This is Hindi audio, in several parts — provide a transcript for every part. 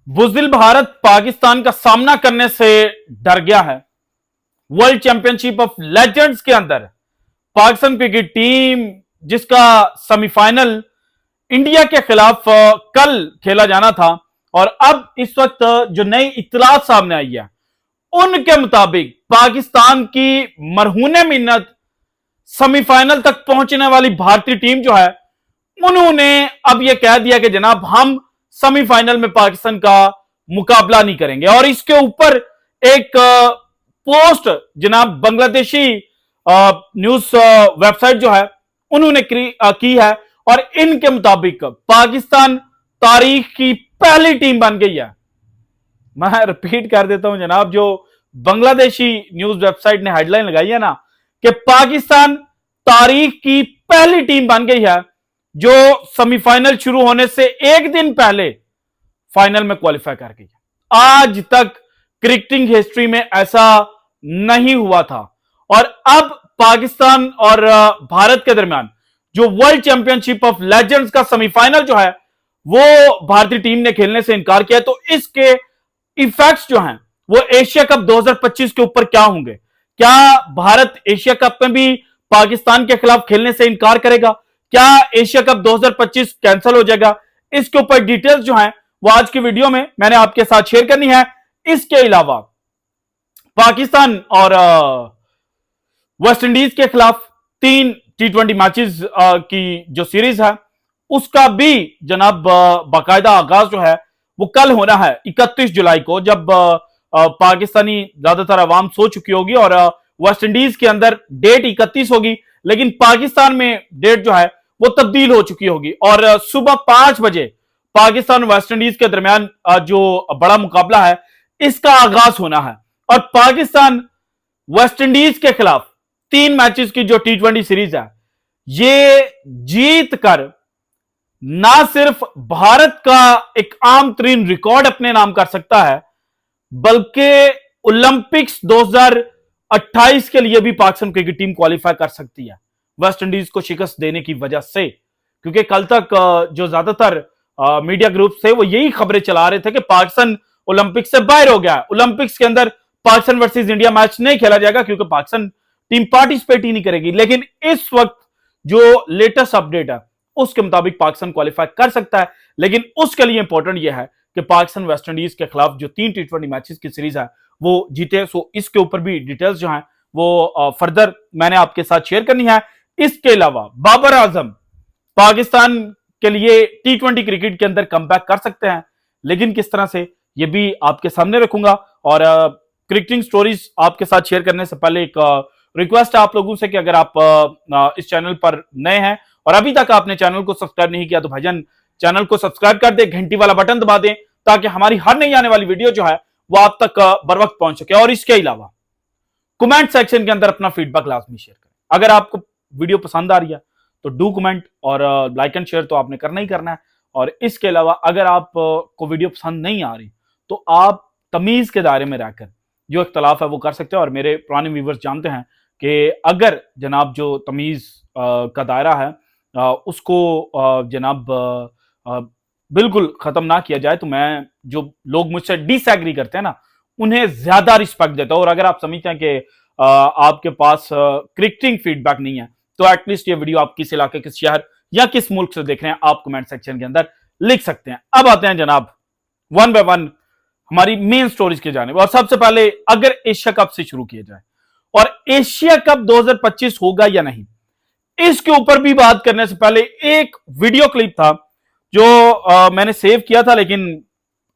बुज़दिल भारत पाकिस्तान का सामना करने से डर गया है। वर्ल्ड चैंपियनशिप ऑफ लेजेंड्स के अंदर पाकिस्तान क्रिकेट टीम जिसका सेमीफाइनल इंडिया के खिलाफ कल खेला जाना था और अब इस वक्त जो नई इत्तलात सामने आई है उनके मुताबिक पाकिस्तान की मरहूने मिन्नत सेमीफाइनल तक पहुंचने वाली भारतीय टीम जो है उन्होंने अब यह कह दिया कि जनाब हम सेमीफाइनल में पाकिस्तान का मुकाबला नहीं करेंगे। और इसके ऊपर एक पोस्ट जनाब बांग्लादेशी न्यूज वेबसाइट जो है उन्होंने की है और इनके मुताबिक पाकिस्तान तारीख की पहली टीम बन गई है। मैं रिपीट कर देता हूं जनाब, जो बांग्लादेशी न्यूज वेबसाइट ने हेडलाइन लगाई है ना कि पाकिस्तान तारीख की पहली टीम बन गई है जो सेमीफाइनल शुरू होने से एक दिन पहले फाइनल में क्वालिफाई कर गई। आज तक क्रिकेटिंग हिस्ट्री में ऐसा नहीं हुआ था और अब पाकिस्तान और भारत के दरमियान जो वर्ल्ड चैंपियनशिप ऑफ लेजेंड्स का सेमीफाइनल जो है वो भारतीय टीम ने खेलने से इनकार किया। तो इसके इफेक्ट्स जो हैं वो एशिया कप 2025 के ऊपर क्या होंगे? क्या भारत एशिया कप में भी पाकिस्तान के खिलाफ खेलने से इनकार करेगा? क्या एशिया कप 2025 कैंसिल हो जाएगा? इसके ऊपर डिटेल्स जो हैं वो आज की वीडियो में मैंने आपके साथ शेयर करनी है। इसके अलावा पाकिस्तान और वेस्ट इंडीज के खिलाफ 3 T20 मैचेस की जो सीरीज है उसका भी जनाब बाकायदा आगाज जो है वो कल होना है 31 जुलाई को, जब पाकिस्तानी ज्यादातर आवाम सो चुकी होगी और वेस्ट इंडीज के अंदर डेट 31 होगी, लेकिन पाकिस्तान में डेट जो है वो तब्दील हो चुकी होगी और सुबह 5 बजे पाकिस्तान वेस्ट इंडीज के दरमियान जो बड़ा मुकाबला है इसका आगाज होना है। और पाकिस्तान वेस्ट इंडीज के खिलाफ 3 मैचेस की जो T20 सीरीज है ये जीत कर ना सिर्फ भारत का एक आम तरीन रिकॉर्ड अपने नाम कर सकता है बल्कि ओलंपिक्स 2028 के लिए भी पाकिस्तान क्रिकेट टीम क्वालिफाई कर सकती है वेस्ट इंडीज को शिकस्त देने की वजह से। क्योंकि कल तक जो ज्यादातर मीडिया ग्रुप थे वो यही खबरें चला रहे थे कि पाकिस्तान ओलंपिक्स से बाहर हो गया है, ओलंपिक्स के अंदर पाकिस्तान वर्सेस इंडिया मैच नहीं खेला जाएगा क्योंकि पाकिस्तान टीम पार्टिसिपेट ही नहीं करेगी। लेकिन इस वक्त जो लेटेस्ट अपडेट है उसके मुताबिक पाकिस्तान क्वालिफाई कर सकता है, लेकिन उसके लिए इंपॉर्टेंट यह है कि पाकिस्तान वेस्ट इंडीज के खिलाफ जो 3 T20 मैचेस की सीरीज है वो जीते। सो इसके ऊपर भी डिटेल्स जो हैं वो फर्दर मैंने आपके साथ शेयर करनी है। इसके अलावा बाबर आजम पाकिस्तान के लिए T20 क्रिकेट के अंदर कमबैक कर सकते हैं, लेकिन किस तरह से ये भी आपके सामने रखूंगा। और क्रिकेटिंग स्टोरीज आपके साथ शेयर करने से पहले एक रिक्वेस्ट है आप लोगों से कि अगर आप इस चैनल पर नए हैं और अभी तक आपने चैनल को सब्सक्राइब नहीं किया तो भाईजान चैनल को सब्सक्राइब कर दे, घंटी वाला बटन दबा दें ताकि हमारी हर नई आने वाली वीडियो जो है वो आप तक बर वक्त पहुंच सके। और इसके अलावा कमेंट सेक्शन के अंदर अपना फीडबैक लाजमी शेयर करें। अगर आपको वीडियो पसंद आ रही है तो डू कमेंट और लाइक एंड शेयर तो आपने करना ही करना है। और इसके अलावा अगर आप को वीडियो पसंद नहीं आ रही तो आप तमीज के दायरे में रहकर जो इख्तलाफ है वो कर सकते हैं। और मेरे पुराने व्यूवर्स जानते हैं कि अगर जनाब जो तमीज का दायरा है उसको जनाब बिल्कुल खत्म ना किया जाए तो मैं जो लोग मुझसे डिसएग्री करते हैं ना उन्हें ज्यादा रिस्पेक्ट देता हूं। और अगर आप समझते हैं कि आपके पास क्रिकेटिंग फीडबैक नहीं है तो एटलीस्ट ये वीडियो आप किस इलाके, किस शहर या किस मुल्क से देख रहे हैं आप कमेंट सेक्शन के अंदर लिख सकते हैं। अब आते हैं जनाब वन बाय वन हमारी मेन स्टोरीज के जाने। और सबसे पहले अगर एशिया कप से शुरू किया जाए और एशिया कप 2025 होगा या नहीं इसके ऊपर भी बात करने से पहले एक वीडियो क्लिप था जो मैंने सेव किया था, लेकिन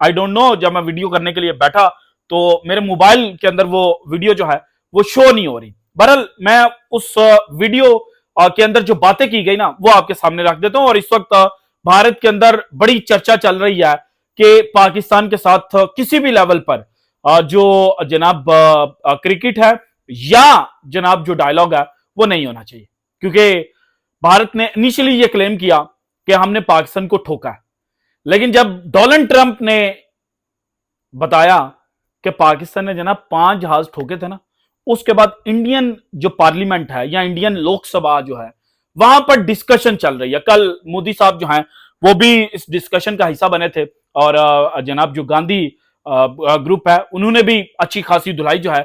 आई डोंट नो जब मैं वीडियो करने के लिए बैठा तो मेरे मोबाइल के अंदर वो वीडियो जो है वो शो नहीं हो रही। बहरहाल मैं उस वीडियो के अंदर जो बातें की गई ना वो आपके सामने रख देता हूं। और इस वक्त भारत के अंदर बड़ी चर्चा चल रही है कि पाकिस्तान के साथ किसी भी लेवल पर जो जनाब क्रिकेट है या जनाब जो डायलॉग है वो नहीं होना चाहिए, क्योंकि भारत ने इनिशियली ये क्लेम किया कि हमने पाकिस्तान को ठोका है, लेकिन जब डोनाल्ड ट्रंप ने बताया कि पाकिस्तान ने जनाब 5 जहाज ठोके थे ना उसके बाद इंडियन जो पार्लियामेंट है या इंडियन लोकसभा जो है वहां पर डिस्कशन चल रही है। कल मोदी साहब जो हैं वो भी इस डिस्कशन का हिस्सा बने थे और जनाब जो गांधी ग्रुप है उन्होंने भी अच्छी खासी धुलाई जो है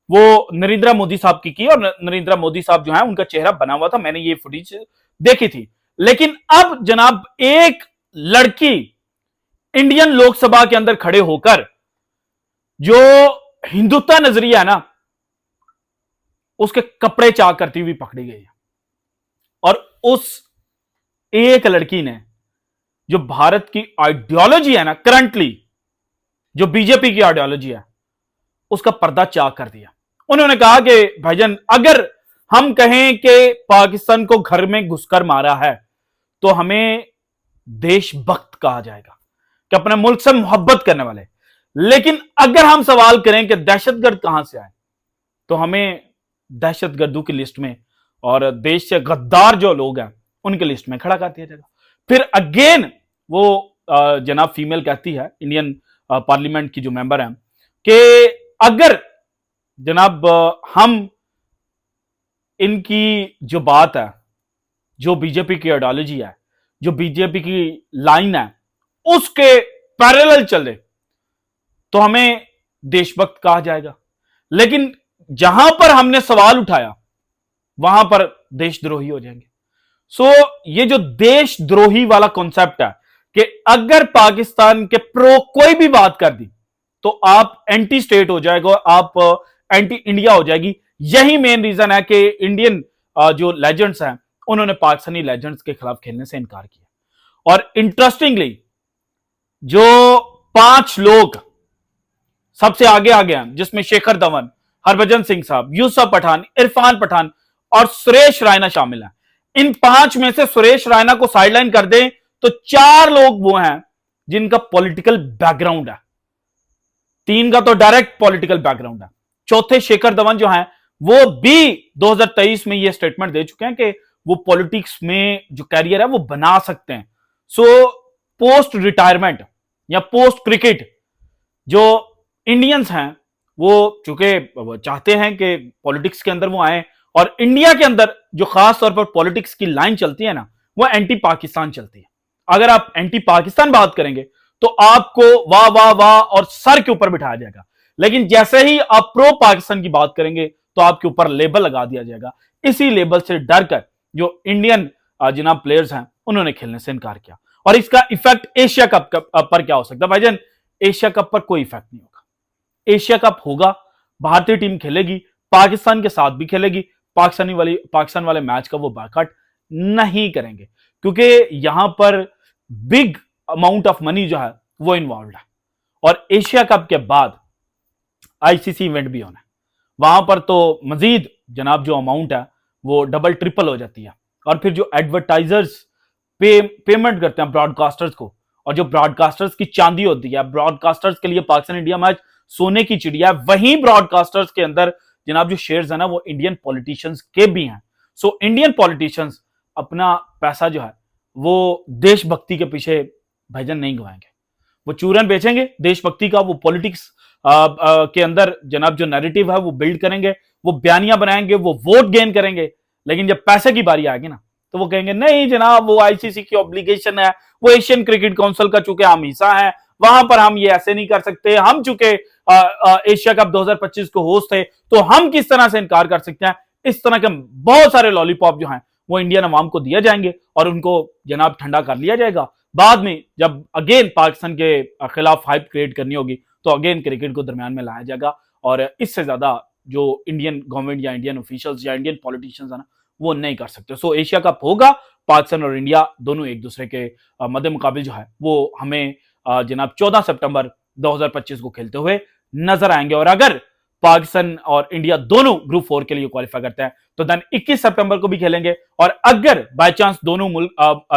वो नरेंद्र मोदी साहब की और नरेंद्र मोदी साहब जो है उनका चेहरा बना हुआ था, मैंने ये फुटेज देखी थी। लेकिन अब जनाब एक लड़की इंडियन लोकसभा के अंदर खड़े होकर जो हिंदुत्व नजरिया है ना उसके कपड़े चाक करती हुई पकड़ी गई है। और उस एक लड़की ने जो भारत की आइडियोलॉजी है ना, करंटली जो बीजेपी की आइडियोलॉजी है, उसका पर्दा चाक कर दिया। उन्होंने कहा कि भाईजान अगर हम कहें कि पाकिस्तान को घर में घुसकर मारा है तो हमें देशभक्त कहा जाएगा कि अपने मुल्क से मोहब्बत करने वाले। लेकिन अगर हम सवाल करें कि दहशतगर्द कहां से आए तो हमें दहशतगर्दों की लिस्ट में और देश से गद्दार जो लोग हैं उनकी लिस्ट में खड़ा कर दिया जाएगा। फिर अगेन वो जनाब फीमेल कहती है, इंडियन पार्लियामेंट की जो मेंबर हैं, कि अगर जनाब हम इनकी जो बात है, जो बीजेपी की आइडियोलॉजी है, जो बीजेपी की लाइन है, उसके पैरेलल चले तो हमें देशभक्त कहा जाएगा। लेकिन जहां पर हमने सवाल उठाया वहां पर देशद्रोही हो जाएंगे। सो ये जो देशद्रोही वाला कॉन्सेप्ट है कि अगर पाकिस्तान के प्रो कोई भी बात कर दी तो आप एंटी स्टेट हो जाएगा, आप एंटी इंडिया हो जाएगी। यही मेन रीजन है कि इंडियन जो लेजेंड्स हैं उन्होंने पाकिस्तानी लेजेंड्स के खिलाफ खेलने से इनकार किया। और इंटरेस्टिंगली जो 5 लोग सबसे आगे आ गए हैं, जिसमें शेखर धवन, हरभजन सिंह साहब, यूसुफ पठान, इरफान पठान और सुरेश रायना शामिल हैं। इन 5 में से सुरेश रायना को साइडलाइन कर दें तो 4 लोग वो हैं जिनका पॉलिटिकल बैकग्राउंड है। 3 का तो डायरेक्ट पॉलिटिकल बैकग्राउंड है। चौथे शेखर धवन जो हैं वो भी 2023 में ये स्टेटमेंट दे चुके हैं कि वो पॉलिटिक्स में जो कैरियर है वो बना सकते हैं। सो पोस्ट रिटायरमेंट या पोस्ट क्रिकेट जो इंडियंस हैं वो चूंकि चाहते हैं कि पॉलिटिक्स के अंदर वो आए, और इंडिया के अंदर जो खास तौर पर पॉलिटिक्स की लाइन चलती है ना वो एंटी पाकिस्तान चलती है। अगर आप एंटी पाकिस्तान बात करेंगे तो आपको वाह वाह वाह और सर के ऊपर बिठाया जाएगा। लेकिन जैसे ही आप प्रो पाकिस्तान की बात करेंगे तो आपके ऊपर लेबल लगा दिया जाएगा। इसी लेबल से डरकर जो इंडियन जनाब प्लेयर्स हैं उन्होंने खेलने से इनकार किया। और इसका इफेक्ट एशिया कप पर क्या हो सकता है भाईजान? एशिया कप पर कोई इफेक्ट नहीं होगा। एशिया कप होगा, भारतीय टीम खेलेगी, पाकिस्तान के साथ भी खेलेगी, पाकिस्तान वाले मैच का वो बायकॉट नहीं करेंगे क्योंकि यहां पर बिग अमाउंट ऑफ मनी जो है वो इन्वॉल्व है। और एशिया कप के बाद आईसीसी इवेंट भी होना है, वहां पर तो मजीद जनाब जो अमाउंट है वो डबल ट्रिपल हो जाती है। और फिर जो एडवर्टाइजर्स पेमेंट करते हैं ब्रॉडकास्टर्स को, और जो ब्रॉडकास्टर्स की चांदी होती है, ब्रॉडकास्टर्स के लिए पाकिस्तान इंडिया मैच सोने की चिड़िया है, वहीं ब्रॉडकास्टर्स के अंदर जनाब जो शेयर्स है ना वो इंडियन पॉलिटिशियंस के भी हैं। सो इंडियन पॉलिटिशियंस अपना पैसा जो है वो देशभक्ति के पीछे भाईजान नहीं गवाएंगे। वो चूरन बेचेंगे देशभक्ति का, वो पॉलिटिक्स के अंदर जनाब जो नैरेटिव है वो बिल्ड करेंगे, वो बयानियां बनाएंगे, वो वोट गेन करेंगे। लेकिन जब पैसे की बारी आएगी ना तो वो कहेंगे नहीं जनाब वो आईसीसी की ऑब्लिगेशन है, वो एशियन क्रिकेट काउंसिल का चूंकि हम हिस्सा हैं, वहां पर हम ये ऐसे नहीं कर सकते, हम चूंकि एशिया कप 2025 को होस्ट थे तो हम किस तरह से इनकार कर सकते हैं। इस तरह के बहुत सारे लॉलीपॉप जो हैं वो इंडियन अवाम को दिया जाएंगे और उनको जनाब ठंडा कर लिया जाएगा। बाद में जब अगेन पाकिस्तान के खिलाफ हाइप क्रिएट करनी होगी तो अगेन क्रिकेट को दरमियान में लाया जाएगा। और इससे ज्यादा जो इंडियन गवर्नमेंट या इंडियन ऑफिशियल्स या इंडियन पॉलिटिशियंस है ना वो नहीं कर सकते। सो एशिया कप होगा, पाकिस्तान और इंडिया दोनों एक दूसरे के मद्दे मुकाबिल जो है वो हमें जनाब 14 सितंबर 2025 को खेलते हुए नजर आएंगे। और अगर पाकिस्तान और इंडिया दोनों ग्रुप 4 के लिए क्वालिफाई करते हैं तो देन 21 सितंबर को भी खेलेंगे। और अगर बाय चांस दोनों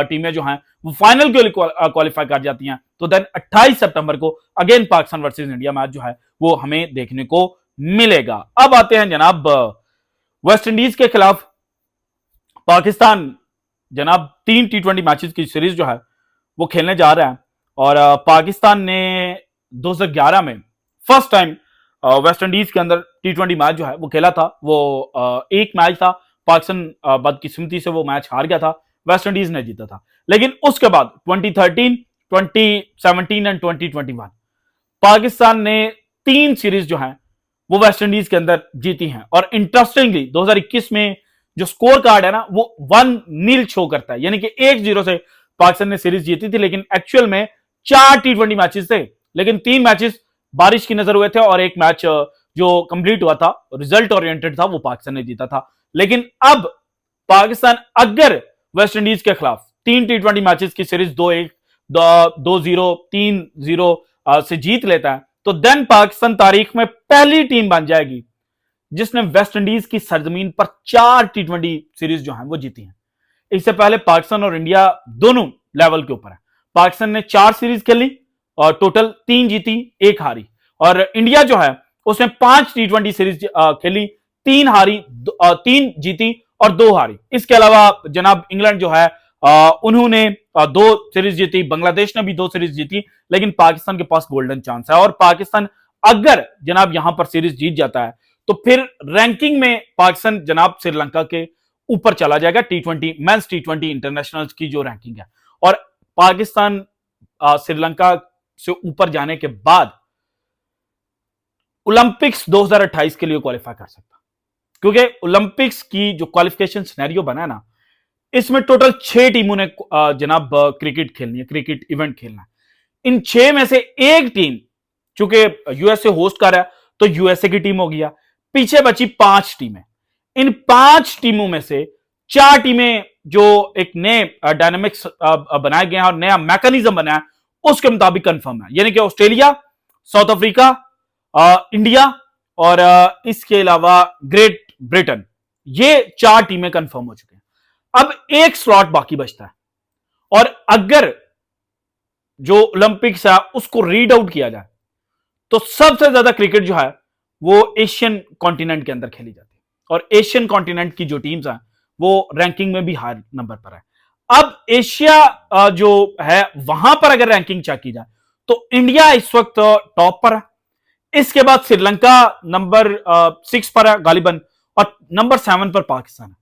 टीमें जो हैं वो फाइनल के लिए क्वालिफाई कर जाती हैं तो देन 28 सितंबर को again Pakistan versus India match जो है वो हमें देखने को मिलेगा। अब आते हैं जनाब वेस्ट इंडीज के खिलाफ। पाकिस्तान जनाब 3 T20 मैचेस की सीरीज जो है वो खेलने जा रहा है। और पाकिस्तान ने 2011 में फर्स्ट टाइम वेस्ट इंडीज के अंदर T20 मैच जो है वो खेला था। वो एक मैच था, पाकिस्तान बदकिस्मती से वो मैच हार गया था, वेस्ट इंडीज ने जीता था। लेकिन उसके बाद 2013, 2017 एंड 2021 पाकिस्तान ने 3 सीरीज जो हैं वो वेस्ट इंडीज के अंदर जीती हैं। और इंटरेस्टिंगली 2021 में जो स्कोर कार्ड है ना वो 1-0 शो करता है, यानी कि 1-0 से पाकिस्तान ने सीरीज जीती थी, लेकिन एक्चुअल में 4 टी20 मैचेस थे, लेकिन 3 मैचेस बारिश की नजर हुए थे और एक मैच जो कंप्लीट हुआ था रिजल्ट ओरिएंटेड था वो पाकिस्तान ने जीता था। लेकिन अब पाकिस्तान अगर वेस्ट इंडीज के खिलाफ 3 टी20 मैचेस की सीरीज 2-1, 2-0, 3-0 से जीत लेता है तो देन पाकिस्तान तारीख में पहली टीम बन जाएगी जिसने वेस्ट इंडीज की सरजमीन पर 4 टी20 सीरीज जो हैं वो जीती हैं। इससे पहले पाकिस्तान और इंडिया दोनों लेवल के ऊपर है। पाकिस्तान ने 4 सीरीज खेली और टोटल 3 जीती 1 हारी, और इंडिया जो है उसने 5 टी20 सीरीज खेली, 3 हारी 3 जीती और 2 हारी। इसके अलावा जनाब इंग्लैंड जो है उन्होंने 2 सीरीज जीती, बांग्लादेश ने भी 2 सीरीज जीती, लेकिन पाकिस्तान के पास गोल्डन चांस है। और पाकिस्तान अगर जनाब यहां पर सीरीज जीत जाता है तो फिर रैंकिंग में पाकिस्तान जनाब श्रीलंका के ऊपर चला जाएगा टी20 मेंस टी20 इंटरनेशनल की जो रैंकिंग है। और पाकिस्तान श्रीलंका से ऊपर जाने के बाद ओलंपिक्स 2028 के लिए क्वालिफाई कर सकता, क्योंकि ओलंपिक्स की जो क्वालिफिकेशन सिनेरियो बना है ना इसमें टोटल 6 टीमों ने जनाब क्रिकेट खेलनी है, क्रिकेट इवेंट खेलना है। इन 6 में से एक टीम, चूंकि यूएसए होस्ट कर रहा है तो यूएसए की टीम हो गया, पीछे बची 5 टीमें। इन 5 टीमों में से 4 टीमें जो एक नए डायनामिक्स बनाए गए हैं और नया मैकेनिज्म बना है उसके मुताबिक कंफर्म है, यानी कि ऑस्ट्रेलिया, साउथ अफ्रीका, इंडिया और इसके अलावा ग्रेट ब्रिटेन, ये 4 टीमें कंफर्म हो चुके हैं। अब एक स्लॉट बाकी बचता है, और अगर जो ओलंपिक्स है उसको रीड आउट किया जाए तो सबसे ज्यादा क्रिकेट जो है वो एशियन कॉन्टिनेंट के अंदर खेली जाती है, और एशियन कॉन्टिनेंट की जो टीम्स हैं वो रैंकिंग में भी हायर नंबर पर है। अब एशिया जो है वहां पर अगर रैंकिंग चेक की जाए तो इंडिया इस वक्त टॉप पर है, इसके बाद श्रीलंका नंबर 6 पर है गालिबन, और नंबर 7 पर पाकिस्तान है।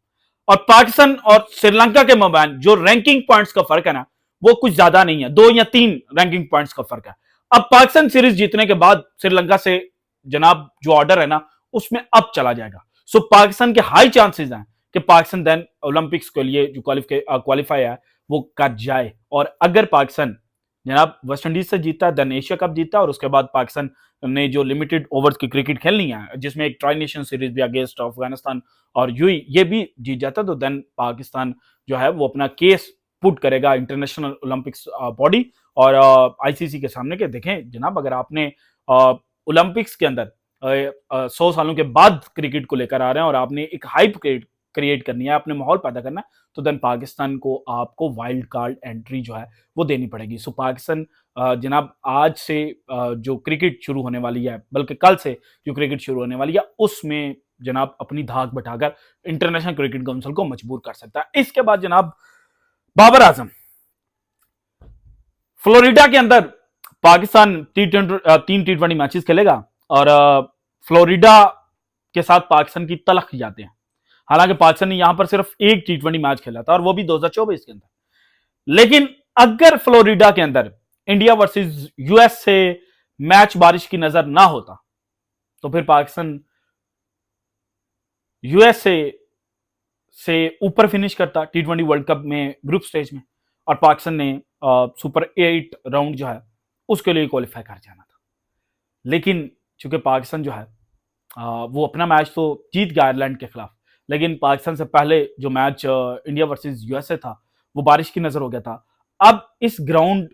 और पाकिस्तान और श्रीलंका के मबैन जो रैंकिंग पॉइंट्स का फर्क है ना वो कुछ ज्यादा नहीं है, 2 या 3 रैंकिंग पॉइंट्स का फर्क है। अब पाकिस्तान सीरीज जीतने के बाद श्रीलंका से जनाब जो ऑर्डर है ना उसमें अब चला जाएगा। सो पाकिस्तान के हाई चांसेस हैं कि पाकिस्तान देन ओलंपिक्स के लिए जो क्वालिफाई है वो कर जाए। और अगर पाकिस्तान जनाब वेस्ट इंडीज से जीता है देन एशिया कप जीता है, और उसके बाद पाकिस्तान ने जो लिमिटेड ओवर्स की क्रिकेट खेलनी है जिसमें एक ट्राई नेशन सीरीज भी अगेंस्ट अफगानिस्तान और यूएई ये भी जीत जाता है तो देन पाकिस्तान जो है वो अपना केस पुट करेगा इंटरनेशनल ओलंपिक्स बॉडी और आईसीसी के सामने के देखें जनाब अगर आपने ओलंपिक्स के अंदर 100 सालों के बाद क्रिकेट को लेकर आ रहे हैं और आपने एक हाइप क्रिएट करनी है, आपने माहौल पैदा करना है, तो देन पाकिस्तान को आपको वाइल्ड कार्ड एंट्री जो है वो देनी पड़ेगी। सो पाकिस्तान जनाब आज से जो क्रिकेट शुरू होने वाली है, बल्कि कल से जो क्रिकेट शुरू होने वाली है उसमें जनाब अपनी धाक बैठाकर इंटरनेशनल क्रिकेट काउंसिल को मजबूर कर सकता है। इसके बाद जनाब बाबर आजम, फ्लोरिडा के अंदर पाकिस्तान 3 टी20 मैचेस खेलेगा और फ्लोरिडा के साथ पाकिस्तान की तलख जाते हैं। हालांकि पाकिस्तान ने यहां पर सिर्फ एक टी20 मैच खेला था और वो भी 2024 के अंदर, लेकिन अगर फ्लोरिडा के अंदर इंडिया वर्सेस यूएस से मैच बारिश की नजर ना होता तो फिर पाकिस्तान यूएसए से ऊपर फिनिश करता टी20 वर्ल्ड कप में ग्रुप स्टेज में, और पाकिस्तान ने सुपर 8 राउंड जो है उसके लिए क्वालिफाई कर जाना था। लेकिन चूंकि पाकिस्तान जो है वो अपना मैच तो जीत गया आयरलैंड के खिलाफ, लेकिन पाकिस्तान से पहले जो मैच इंडिया वर्सेस यूएसए था वो बारिश की नजर हो गया था। अब इस ग्राउंड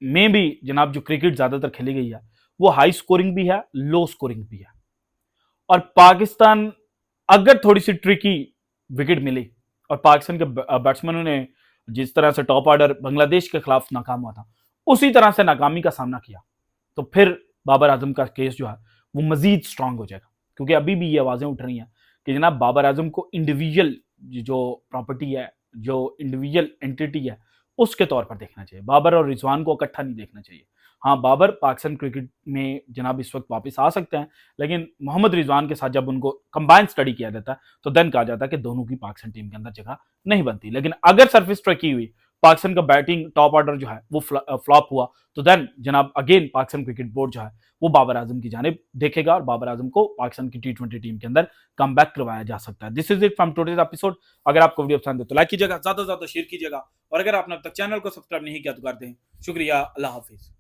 में भी जनाब जो क्रिकेट ज्यादातर खेली गई है वो हाई स्कोरिंग भी है, लो स्कोरिंग भी है, और पाकिस्तान अगर थोड़ी सी ट्रिकी विकेट मिली और पाकिस्तान के बैट्समैनों ने जिस तरह से टॉप ऑर्डर बांग्लादेश के खिलाफ नाकाम हुआ था उसी तरह से नाकामी का सामना किया तो फिर बाबर आजम का केस जो है वो मजीद स्ट्रांग हो जाएगा। क्योंकि अभी भी ये आवाजें उठ रही हैं कि जनाब बाबर आजम को इंडिविजुअल जो प्रॉपर्टी है, जो इंडिविजुअल एंटिटी है उसके तौर पर देखना चाहिए, बाबर और रिजवान को इकट्ठा नहीं देखना चाहिए। हाँ, बाबर पाकिस्तान क्रिकेट में जनाब इस वक्त वापस आ सकते हैं, लेकिन मोहम्मद रिजवान के साथ जब उनको कंबाइंड स्टडी किया जाता है तो देन कहा जाता है कि दोनों की पाकिस्तान टीम के अंदर जगह नहीं बनती। लेकिन अगर सरफेस ट्रैक की हुई पाकिस्तान का बैटिंग टॉप ऑर्डर जो है वो फ्लॉप हुआ, तो देन जनाब अगेन पाकिस्तान क्रिकेट बोर्ड जो है वो बाबर आजम की जानिब देखेगा और बाबर आजम को पाकिस्तान की T20 टीम के अंदर कम बैक करवाया जा सकता है। This is it from today's episode. अगर आपको वीडियो पसंद है तो लाइक कीजिएगा, ज्यादा से ज्यादा शेयर कीजिएगा, और अगर आपने अब तक चैनल को सब्सक्राइब नहीं किया तो कर दें। शुक्रिया, अल्लाह हाफिज।